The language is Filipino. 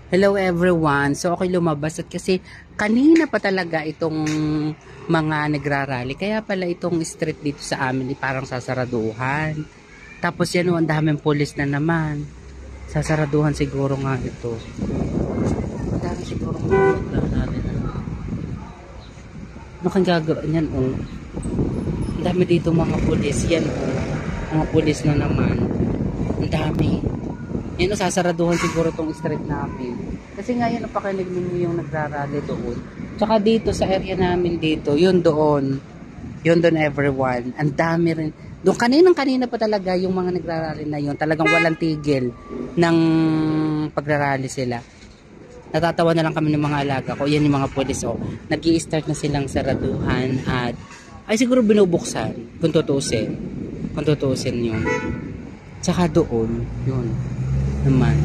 Hello everyone. So ako'y lumabas at kasi kanina pa talaga itong mga nagrarally. Kaya pala itong street dito sa amin parang sasaraduhan. Tapos yan ang daming pulis na naman. Sasaraduhan siguro nga ito. Ang dami siguro mga nagrarally na. Ano kang gagawin yan oh? Ang dami dito mga pulis. Yan oh. Mga pulis na naman. Ang dami. Yan o, sasaraduhan siguro tong street namin. Kasi nga yan, napakinig ninyo yung nagrarally doon. Tsaka dito sa area namin dito, yun doon. Yun doon everyone. Ang dami rin. Doon kanina pa talaga yung mga nagrarally na yun. Talagang walang tigil ng pagrarally sila. Natatawa na lang kami ng mga alaga ko. Yan yung mga pulis o. Nag-i-start na silang saraduhan at ay siguro binubuksan kung tutusin. Kung tutusin yun. Tsaka doon, yun naman